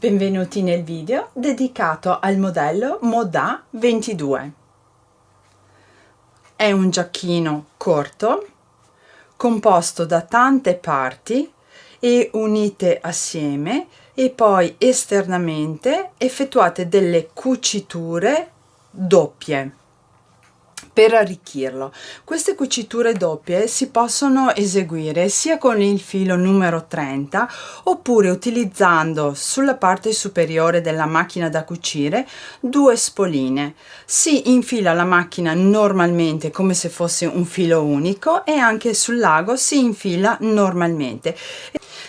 Benvenuti nel video dedicato al modello Moda 22. È un giacchino corto composto da tante parti e unite assieme e poi esternamente effettuate delle cuciture doppie per arricchirlo. Queste cuciture doppie si possono eseguire sia con il filo numero 30 oppure utilizzando sulla parte superiore della macchina da cucire due spoline. Si infila la macchina normalmente come se fosse un filo unico e anche sul lago si infila normalmente.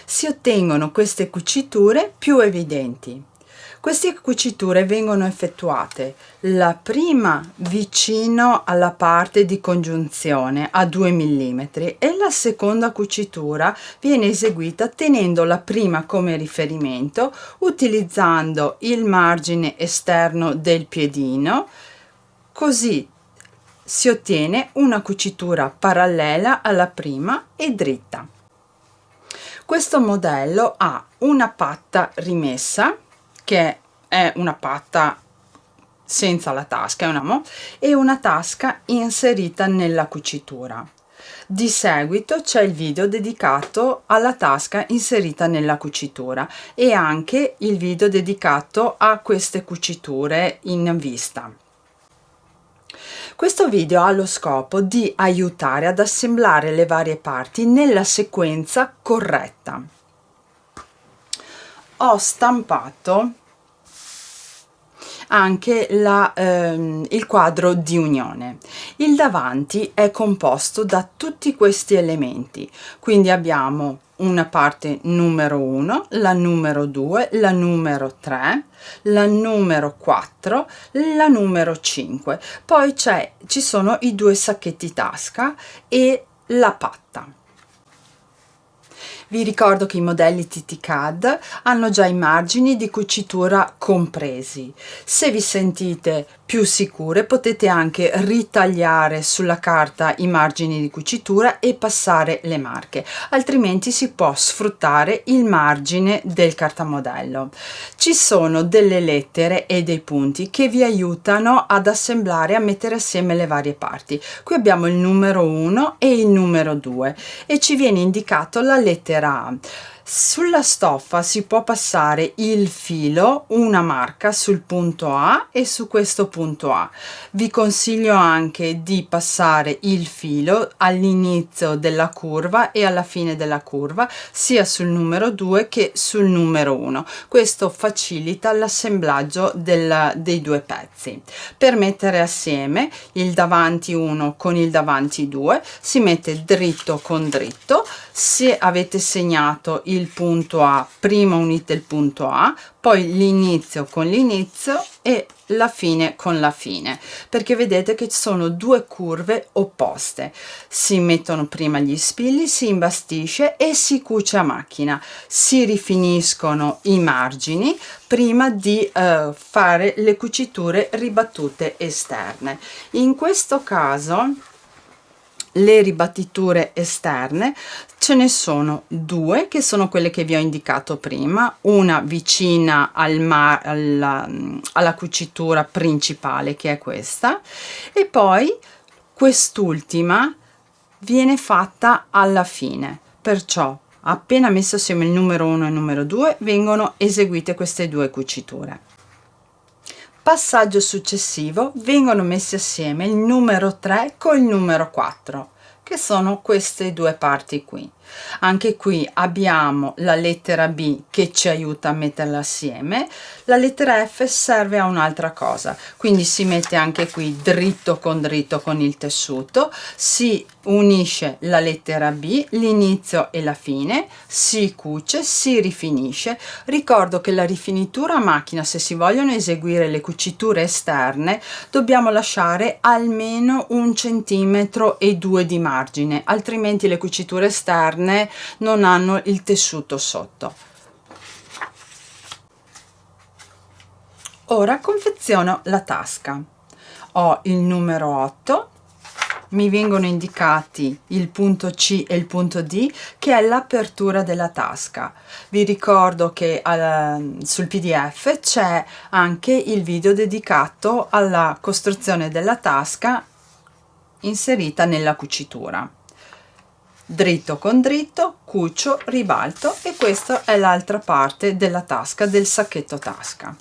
Si ottengono queste cuciture più evidenti. Queste cuciture vengono effettuate la prima vicino alla parte di congiunzione a 2 mm e la seconda cucitura viene eseguita tenendo la prima come riferimento, utilizzando il margine esterno del piedino, così si ottiene una cucitura parallela alla prima e dritta. Questo modello ha una patta rimessa, che è una patta senza la tasca, e una tasca inserita nella cucitura. Di seguito c'è il video dedicato alla tasca inserita nella cucitura e anche il video dedicato a queste cuciture in vista. Questo video ha lo scopo di aiutare ad assemblare le varie parti nella sequenza corretta. Ho stampato anche il quadro di unione. Il davanti è composto da tutti questi elementi, quindi abbiamo una parte numero 1, la numero 2, la numero 3, la numero 4, la numero 5, poi ci sono i due sacchetti tasca e la patta. Vi ricordo che i modelli TT-CAD hanno già i margini di cucitura compresi. Se vi sentite più sicure potete anche ritagliare sulla carta i margini di cucitura e passare le marche, altrimenti si può sfruttare il margine del cartamodello. Ci sono delle lettere e dei punti che vi aiutano ad assemblare e a mettere assieme le varie parti. Qui abbiamo il numero 1 e il numero 2 e ci viene indicato la lettera A. Sulla stoffa si può passare il filo, una marca sul punto A e su questo punto A. Vi consiglio anche di passare il filo all'inizio della curva e alla fine della curva, sia sul numero 2 che sul numero 1. Questo facilita l'assemblaggio dei due pezzi. Per mettere assieme il davanti 1 con il davanti 2 si mette dritto con dritto. Se avete segnato il punto A, prima unite il punto A, poi l'inizio con l'inizio e la fine con la fine, perché vedete che ci sono due curve opposte. Si mettono prima gli spilli, si imbastisce e si cuce a macchina. Si rifiniscono i margini prima di fare le cuciture ribattute esterne. In questo caso le ribattiture esterne ce ne sono due, che sono quelle che vi ho indicato prima, una vicina alla cucitura principale, che è questa, e poi quest'ultima viene fatta alla fine, perciò appena messo assieme il numero 1 e il numero 2 vengono eseguite queste due cuciture. Passaggio successivo, vengono messi assieme il numero 3 con il numero 4, che sono queste due parti qui. Anche qui abbiamo la lettera B che ci aiuta a metterla assieme, la lettera F serve a un'altra cosa, quindi si mette anche qui dritto con il tessuto, si unisce la lettera B, l'inizio e la fine, si cuce, si rifinisce. Ricordo che la rifinitura a macchina, se si vogliono eseguire le cuciture esterne, dobbiamo lasciare almeno 1,2 centimetri di margine, altrimenti le cuciture esterne non hanno il tessuto sotto. Ora confeziono la tasca. Ho il numero 8 mi vengono indicati il punto C e il punto D, che è l'apertura della tasca. Vi ricordo che sul PDF c'è anche il video dedicato alla costruzione della tasca inserita nella cucitura. Dritto con dritto, cucio, ribalto, e questa è l'altra parte della tasca, del sacchetto tasca.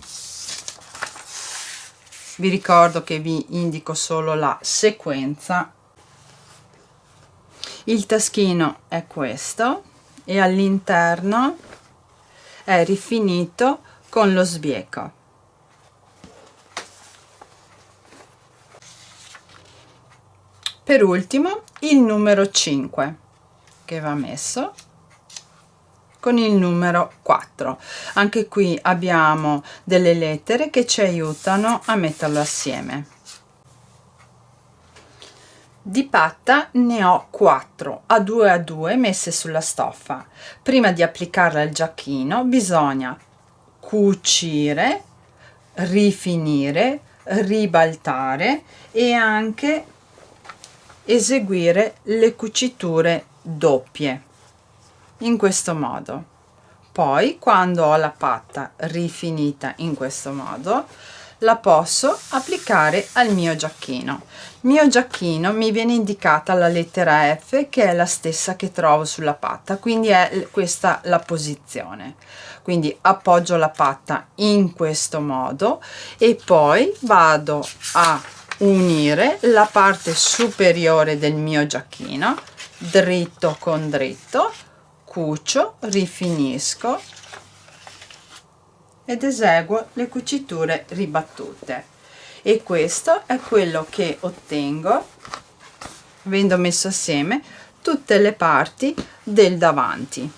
Vi ricordo che vi indico solo la sequenza. Il taschino è questo e all'interno è rifinito con lo sbieco. Per ultimo il numero 5 che va messo con il numero 4. Anche qui abbiamo delle lettere che ci aiutano a metterlo assieme. Di patta ne ho 4 a 2 messe sulla stoffa. Prima di applicarla al giacchino bisogna cucire, rifinire, ribaltare e anche eseguire le cuciture doppie in questo modo. Poi, quando ho la patta rifinita in questo modo, la posso applicare al mio giacchino. Il mio giacchino mi viene indicata la lettera F, che è la stessa che trovo sulla patta, quindi è questa la posizione. Quindi appoggio la patta in questo modo e poi vado a unire la parte superiore del mio giacchino, dritto con dritto, cucio, rifinisco ed eseguo le cuciture ribattute. E questo è quello che ottengo avendo messo assieme tutte le parti del davanti.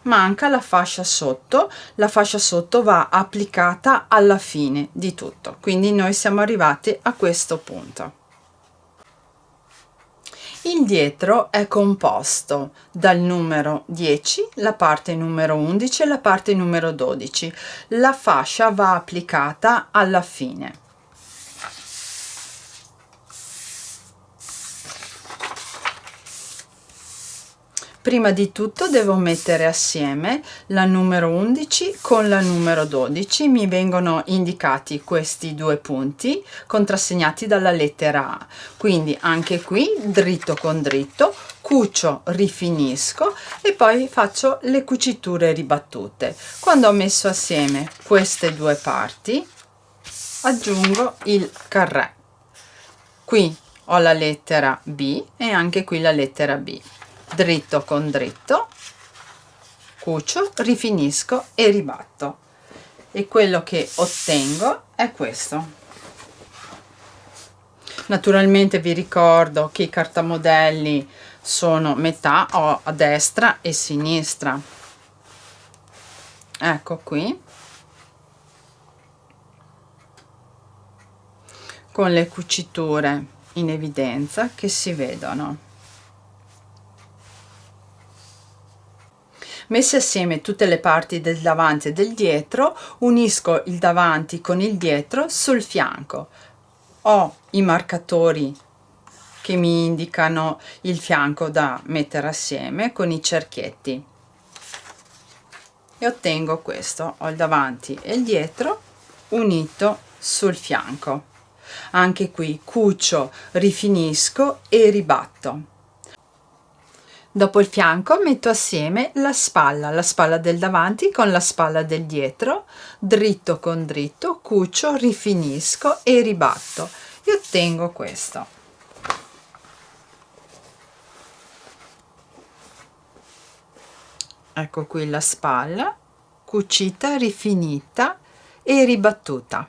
Manca la fascia sotto va applicata alla fine di tutto, quindi noi siamo arrivati a questo punto. Il dietro è composto dal numero 10, la parte numero 11 e la parte numero 12. La fascia va applicata alla fine. Prima di tutto devo mettere assieme la numero 11 con la numero 12, mi vengono indicati questi due punti contrassegnati dalla lettera A, quindi anche qui dritto con dritto, cucio, rifinisco e poi faccio le cuciture ribattute. Quando ho messo assieme queste due parti aggiungo il carré, qui ho la lettera B e anche qui la lettera B. Dritto con dritto, cucio, rifinisco e ribatto, e quello che ottengo è questo. Naturalmente vi ricordo che i cartamodelli sono metà a destra e sinistra. Ecco qui, con le cuciture in evidenza che si vedono. Messe assieme tutte le parti del davanti e del dietro, unisco il davanti con il dietro sul fianco. Ho i marcatori che mi indicano il fianco da mettere assieme con i cerchietti e ottengo questo. Ho il davanti e il dietro unito sul fianco. Anche qui cucio, rifinisco e ribatto. Dopo il fianco metto assieme la spalla del davanti con la spalla del dietro, dritto con dritto, cucio, rifinisco e ribatto e ottengo questo. Ecco qui la spalla, cucita, rifinita e ribattuta.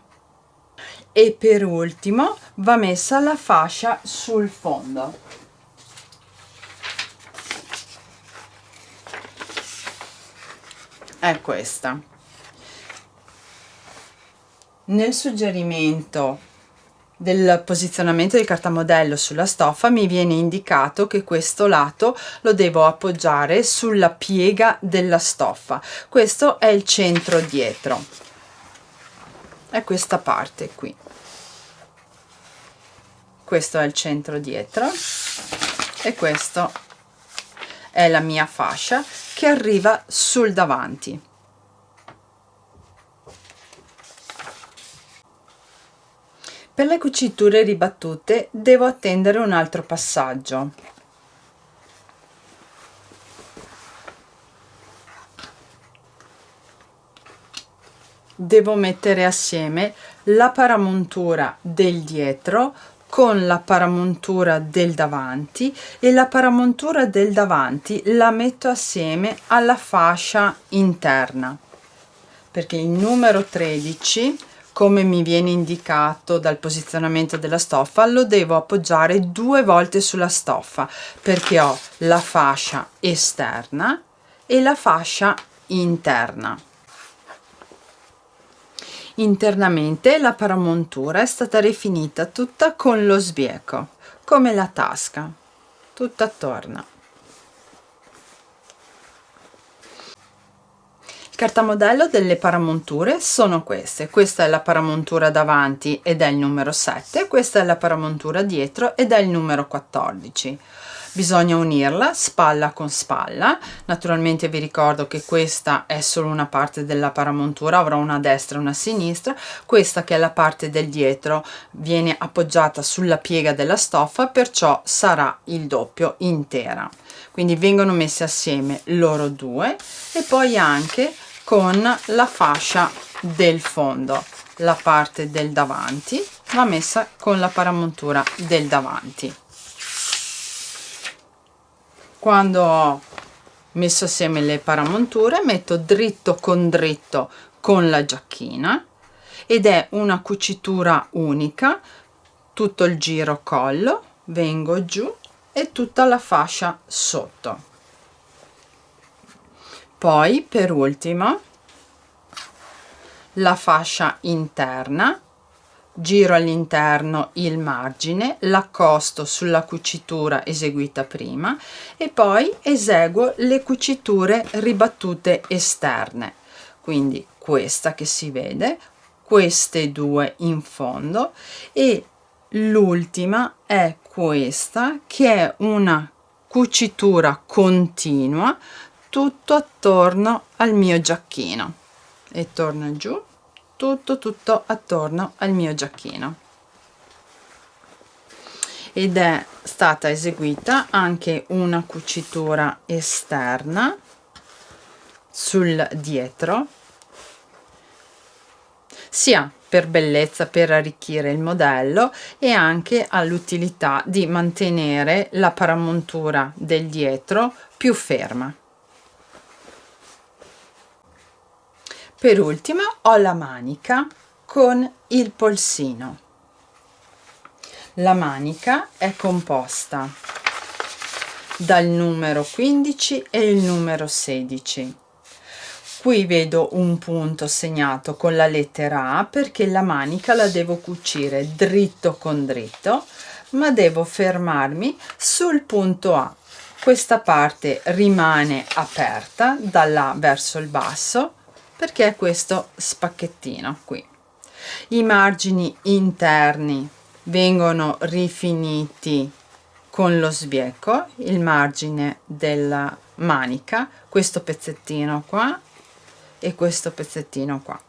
E per ultimo va messa la fascia sul fondo. È questa. Nel suggerimento del posizionamento del cartamodello sulla stoffa mi viene indicato che questo lato lo devo appoggiare sulla piega della stoffa. Questo è il centro dietro, è questa parte qui. questo è il centro dietro e questo è la mia fascia che arriva sul davanti. Per le cuciture ribattute devo attendere un altro passaggio. Devo mettere assieme la paramontura del dietro con la paramontura del davanti e la paramontura del davanti la metto assieme alla fascia interna, perché il numero 13, come mi viene indicato dal posizionamento della stoffa, lo devo appoggiare 2 volte sulla stoffa, perché ho la fascia esterna e la fascia interna. Internamente la paramontura è stata rifinita tutta con lo sbieco, come la tasca, tutta attorno. Il cartamodello delle paramonture sono queste. Questa è la paramontura davanti ed è il numero 7, questa è la paramontura dietro ed è il numero 14. Bisogna unirla spalla con spalla. Naturalmente vi ricordo che questa è solo una parte della paramontura, avrò una a destra e una a sinistra. Questa, che è la parte del dietro, viene appoggiata sulla piega della stoffa, perciò sarà il doppio intera. Quindi vengono messe assieme loro due e poi anche con la fascia del fondo. La parte del davanti va messa con la paramontura del davanti. Quando ho messo assieme le paramonture, metto dritto con la giacchina ed è una cucitura unica, tutto il giro collo, vengo giù e tutta la fascia sotto. Poi per ultimo la fascia interna, giro all'interno il margine, l'accosto sulla cucitura eseguita prima e poi eseguo le cuciture ribattute esterne, quindi questa che si vede, queste due in fondo e l'ultima è questa che è una cucitura continua tutto attorno al mio giacchino e torno giù tutto attorno al mio giacchino, ed è stata eseguita anche una cucitura esterna sul dietro, sia per bellezza, per arricchire il modello e anche all'utilità di mantenere la paramontura del dietro più ferma. Per ultima ho la manica con il polsino. La manica è composta dal numero 15 e il numero 16. Qui vedo un punto segnato con la lettera A perché la manica la devo cucire dritto con dritto, ma devo fermarmi sul punto A. Questa parte rimane aperta dall'A verso il basso perché è questo spacchettino qui. I margini interni vengono rifiniti con lo sbieco, il margine della manica, questo pezzettino qua e questo pezzettino qua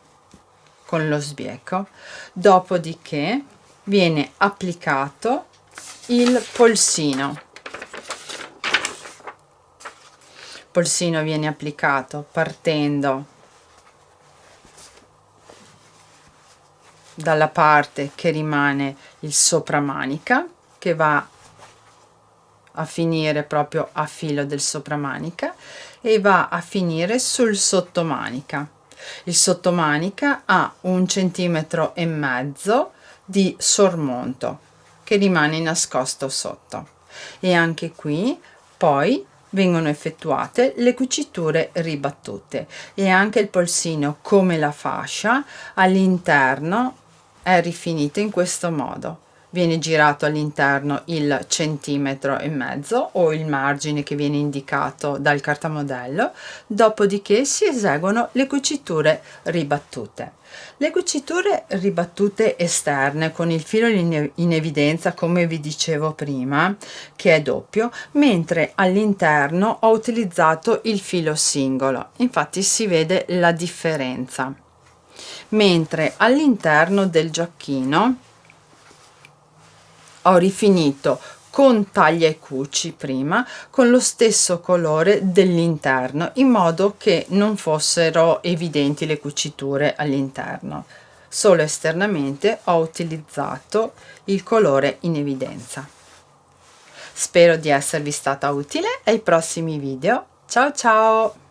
con lo sbieco. Dopodiché viene applicato il polsino. Il polsino viene applicato partendo dalla parte che rimane il sopramanica, che va a finire proprio a filo del sopramanica e va a finire sul sottomanica. Il sottomanica ha 1,5 cm di sormonto che rimane nascosto sotto, e anche qui poi vengono effettuate le cuciture ribattute e anche il polsino, come la fascia, all'interno è rifinito in questo modo viene girato all'interno il centimetro e mezzo o il margine che viene indicato dal cartamodello, dopodiché si eseguono le cuciture ribattute. Le cuciture ribattute esterne con il filo in evidenza, come vi dicevo prima, che è doppio, mentre all'interno ho utilizzato il filo singolo, infatti si vede la differenza. Mentre all'interno del giacchino ho rifinito con taglia e cuci prima con lo stesso colore dell'interno, in modo che non fossero evidenti le cuciture all'interno. Solo esternamente ho utilizzato il colore in evidenza. Spero di esservi stata utile. Ai prossimi video. Ciao ciao!